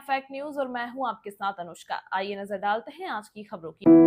Fact news और मैं हूं आपके साथ अनुष्का। आइए नजर डालते हैं आज की खबरों की।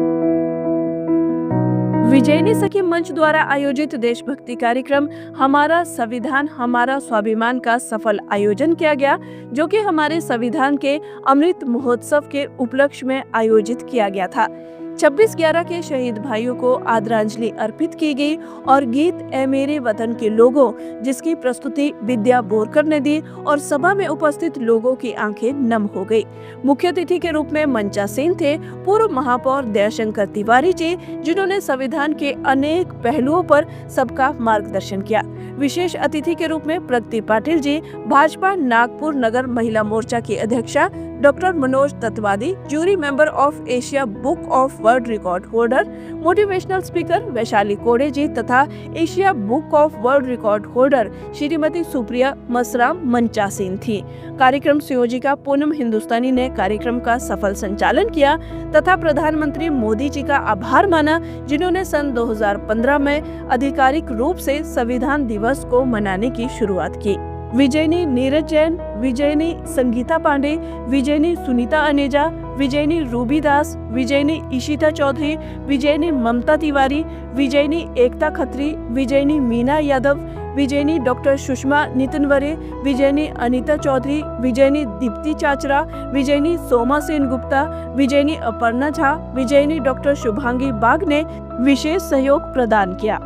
विजयनी सखी मंच द्वारा आयोजित देशभक्ति कार्यक्रम हमारा संविधान हमारा स्वाभिमान का सफल आयोजन किया गया, जो कि हमारे संविधान के अमृत महोत्सव के उपलक्ष्य में आयोजित किया गया था। 26/11 के शहीद भाइयों को आदरांजलि अर्पित की गई और गीत ए मेरे वतन के लोगों, जिसकी प्रस्तुति विद्या बोरकर ने दी और सभा में उपस्थित लोगों की आंखें नम हो गई। मुख्य अतिथि के रूप में मंचासीन थे पूर्व महापौर दयाशंकर तिवारी जी, जिन्होंने संविधान के अनेक पहलुओं पर सबका मार्गदर्शन किया। विशेष अतिथि के रूप में प्रगति पाटिल जी, भाजपा नागपुर नगर महिला मोर्चा की अध्यक्षा doctor Manoj Tatwadi, jury member of Asia Book of World Record holder, motivational speaker Vaishali Kode ji तथा Asia Book of World Record holder Shrimati Supriya Masram मंचासीन थी। कार्यक्रम संयोजिका पूनम हिंदुस्तानी ने कार्यक्रम का सफल संचालन किया तथा प्रधानमंत्री मोदी जी का आभार माना, जिन्होंने सन 2015 में आधिकारिक रूप से संविधान दिवस को मनाने की शुरुआत की। विजयनी नीरज जैन, विजयनी संगीता पांडे, विजयनी सुनीता अनेजा, विजयनी रूबी दास, विजयनी इशिता चौधरी, विजयनी ममता तिवारी, विजयनी एकता खत्री, विजयनी मीना यादव, विजयनी डॉक्टर सुषमा नितिनवरे, विजयनी अनीता चौधरी, विजयनी दीप्ति चाचरा, विजयनी सोमा सेन गुप्ता, विजयनी अपर्णा झा, विजयनी डॉक्टर शुभांगी बाग ने विशेष सहयोग प्रदान किया।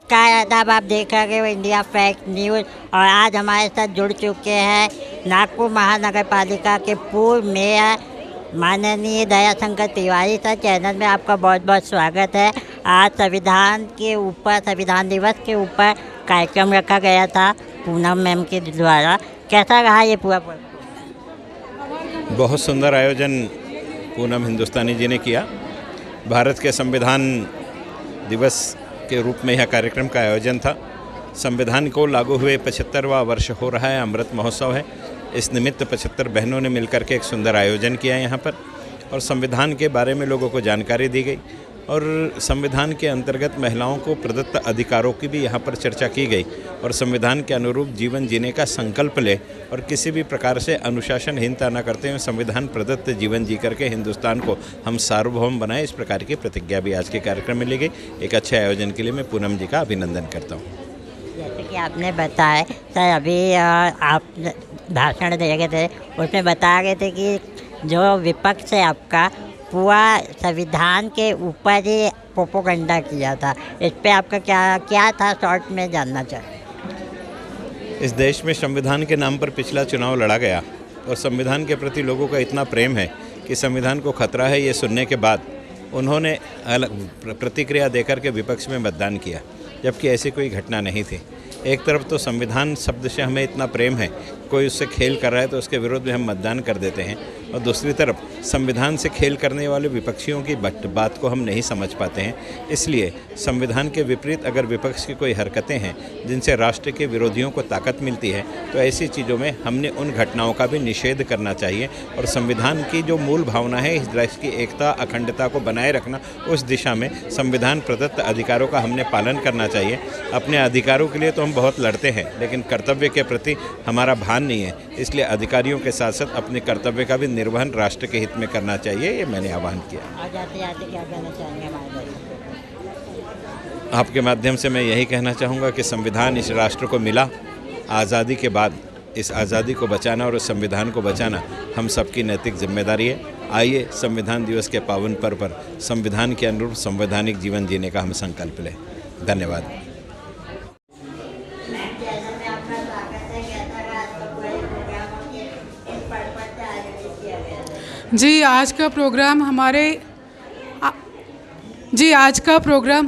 आदाब, आप देख रहे हो इंडिया फैक्ट न्यूज़ और आज हमारे साथ जुड़ चुके हैं नागपुर महानगर पालिका के पूर्व मेयर माननीय दयाशंकर तिवारी सर। चैनल में आपका बहुत बहुत स्वागत है। आज संविधान दिवस के ऊपर कार्यक्रम रखा गया था पूनम मैम के द्वारा। कैसा रहा ये पूरा? बहुत सुंदर आयोजन पूनम हिंदुस्तानी जी ने किया। भारत के संविधान दिवस के रूप में यह कार्यक्रम का आयोजन था। संविधान को लागू हुए 75वां वर्ष हो रहा है, अमृत महोत्सव है। इस निमित्त 75 बहनों ने मिलकर के एक सुंदर आयोजन किया यहाँ पर और संविधान के बारे में लोगों को जानकारी दी गई और संविधान के अंतर्गत महिलाओं को प्रदत्त अधिकारों की भी यहाँ पर चर्चा की गई और संविधान के अनुरूप जीवन जीने का संकल्प ले और किसी भी प्रकार से अनुशासनहीनता न करते हुए संविधान प्रदत्त जीवन जी करके हिंदुस्तान को हम सार्वभौम बनाए, इस प्रकार की प्रतिज्ञा भी आज के कार्यक्रम में ली गई। एक अच्छे आयोजन के लिए मैं पूनम जी का अभिनंदन करता हूँ। जैसे कि आपने बताया सर, अभी आप भाषण दे रहे थे, उसमें बता रहे थे कि जो विपक्ष है आपका पूरा संविधान के ऊपर ही प्रोपोगंडा किया था। इस पे आपका क्या था, शॉर्ट में जानना चाहिए। इस देश में संविधान के नाम पर पिछला चुनाव लड़ा गया और संविधान के प्रति लोगों का इतना प्रेम है कि संविधान को खतरा है ये सुनने के बाद उन्होंने अलग प्रतिक्रिया देकर के विपक्ष में मतदान किया, जबकि ऐसी कोई घटना नहीं थी। एक तरफ तो संविधान शब्द से हमें इतना प्रेम है, कोई उससे खेल कर रहा है तो उसके विरोध में हम मतदान कर देते हैं, और दूसरी तरफ संविधान से खेल करने वाले विपक्षियों की बात को हम नहीं समझ पाते हैं। इसलिए संविधान के विपरीत अगर विपक्ष की कोई हरकतें हैं जिनसे राष्ट्र के विरोधियों को ताकत मिलती है, तो ऐसी चीज़ों में हमने उन घटनाओं का भी निषेध करना चाहिए और संविधान की जो मूल भावना है इस देश की एकता अखंडता को बनाए रखना, उस दिशा में संविधान प्रदत्त अधिकारों का हमने पालन करना चाहिए। अपने अधिकारों के लिए तो हम बहुत लड़ते हैं, लेकिन कर्तव्य के प्रति हमारा भान नहीं है, इसलिए अधिकारियों के साथ साथ अपने कर्तव्य का भी निर्वहन राष्ट्र के हित में करना चाहिए। ये मैंने आह्वान किया। क्या कहना चाहेंगे हमारे? आपके माध्यम से मैं यही कहना चाहूँगा कि संविधान इस राष्ट्र को मिला आज़ादी के बाद, इस आज़ादी को बचाना और उस संविधान को बचाना हम सबकी नैतिक जिम्मेदारी है। आइए संविधान दिवस के पावन पर्व पर संविधान के अनुरूप संवैधानिक जीवन जीने का हम संकल्प लें। धन्यवाद। जी आज का प्रोग्राम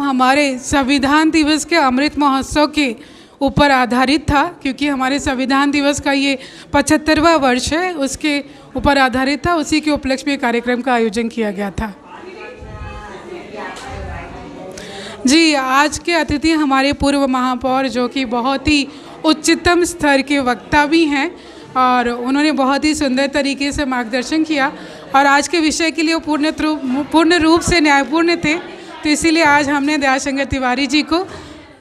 हमारे संविधान दिवस के अमृत महोत्सव के ऊपर आधारित था, क्योंकि हमारे संविधान दिवस का ये 75वां वर्ष है, उसके ऊपर आधारित था। उसी के उपलक्ष्य में कार्यक्रम का आयोजन किया गया था। जी आज के अतिथि हमारे पूर्व महापौर, जो कि बहुत ही उच्चतम स्तर के वक्ता भी हैं और उन्होंने बहुत ही सुंदर तरीके से मार्गदर्शन किया और आज के विषय के लिए वो पूर्ण रूप से न्यायपूर्ण थे। तो इसीलिए आज हमने दयाशंकर तिवारी जी को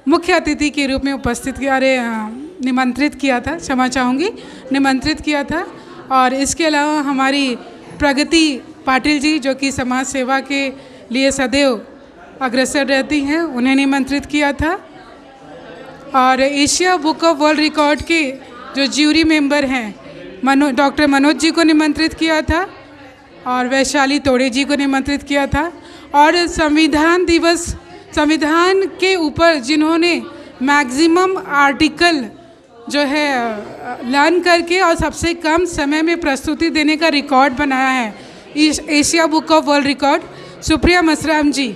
मुख्य अतिथि के रूप में उपस्थित किया, निमंत्रित किया था, क्षमा चाहूँगी, निमंत्रित किया था। और इसके अलावा हमारी प्रगति पाटिल जी जो कि समाज सेवा के लिए सदैव अग्रसर रहती हैं, उन्हें निमंत्रित किया था। और Asia Book of World record के जो ज्यूरी मेंबर हैं डॉक्टर मनोज जी को निमंत्रित किया था और वैशाली तोड़े जी को निमंत्रित किया था। और संविधान दिवस, संविधान के ऊपर जिन्होंने मैक्सिमम आर्टिकल जो है लर्न करके और सबसे कम समय में प्रस्तुति देने का रिकॉर्ड बनाया है, Asia Book of World Record, Supriya Masram ji,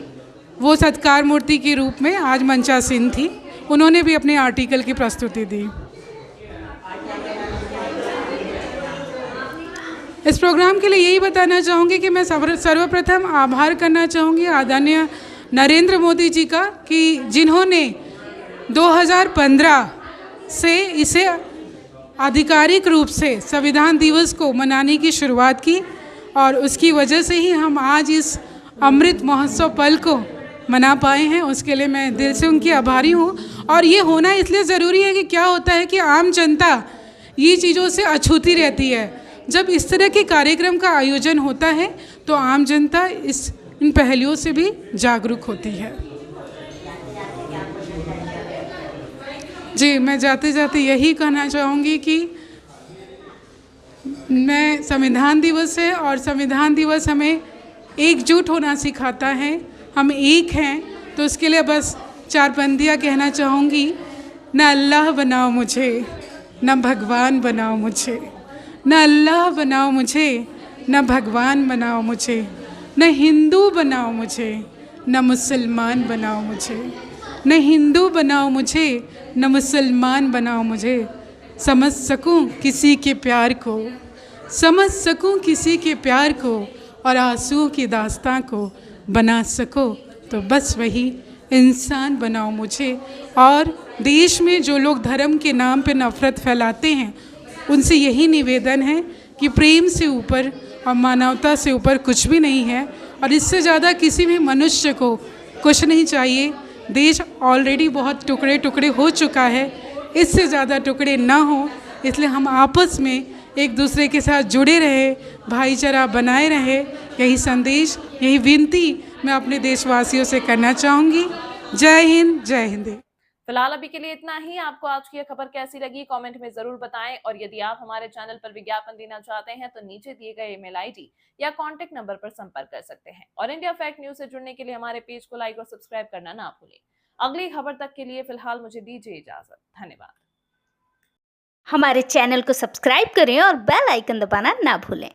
वो सत्कार मूर्ति के रूप में आज मंचासीन थी। उन्होंने भी अपने आर्टिकल की प्रस्तुति दी। इस प्रोग्राम के लिए यही बताना चाहूँगी कि मैं सर्वप्रथम आभार करना चाहूँगी आदरणीय नरेंद्र मोदी जी का, कि जिन्होंने 2015 से इसे आधिकारिक रूप से संविधान दिवस को मनाने की शुरुआत की और उसकी वजह से ही हम आज इस अमृत महोत्सव पल को मना पाए हैं। उसके लिए मैं दिल से उनकी आभारी हूँ। और ये होना इसलिए ज़रूरी है कि क्या होता है कि आम जनता ये चीज़ों से अछूती रहती है। जब इस तरह के कार्यक्रम का आयोजन होता है तो आम जनता इन पहलुओं से भी जागरूक होती है। जी, मैं जाते जाते यही कहना चाहूँगी कि मैं संविधान दिवस है और संविधान दिवस हमें एकजुट होना सिखाता है। हम एक हैं, तो उसके लिए बस 4 पंक्तियाँ कहना चाहूँगी। न अल्लाह बनाओ मुझे, न भगवान बनाओ मुझे, न अल्लाह बनाओ मुझे, न भगवान बनाओ मुझे, न हिंदू बनाओ मुझे, न मुसलमान बनाओ मुझे, न हिंदू बनाओ मुझे, न मुसलमान बनाओ मुझे। समझ सकूं किसी के प्यार को, समझ सकूं किसी के प्यार को, और आंसुओं की दास्तां को बना सको तो बस वही इंसान बनाओ मुझे। और देश में जो लोग धर्म के नाम पे नफ़रत फैलाते हैं, उनसे यही निवेदन है कि प्रेम से ऊपर और मानवता से ऊपर कुछ भी नहीं है, और इससे ज़्यादा किसी भी मनुष्य को कुछ नहीं चाहिए। देश ऑलरेडी बहुत टुकड़े टुकड़े हो चुका है, इससे ज़्यादा टुकड़े ना हो, इसलिए हम आपस में एक दूसरे के साथ जुड़े रहे, भाईचारा बनाए रहे। यही संदेश, यही विनती मैं अपने देशवासियों से करना चाहूँगी। जय हिंद, जय हिंद। फिलहाल अभी के लिए इतना ही। आपको आज की यह खबर कैसी लगी कमेंट में जरूर बताएं, और यदि आप हमारे चैनल पर विज्ञापन देना चाहते हैं तो नीचे दिए गए ईमेल आईडी या कांटेक्ट नंबर पर संपर्क कर सकते हैं। और इंडिया फैक्ट न्यूज से जुड़ने के लिए हमारे पेज को लाइक और सब्सक्राइब करना ना भूलें। अगली खबर तक के लिए फिलहाल मुझे दीजिए इजाजत। धन्यवाद। हमारे चैनल को सब्सक्राइब करें और बेल आइकन दबाना ना भूलें।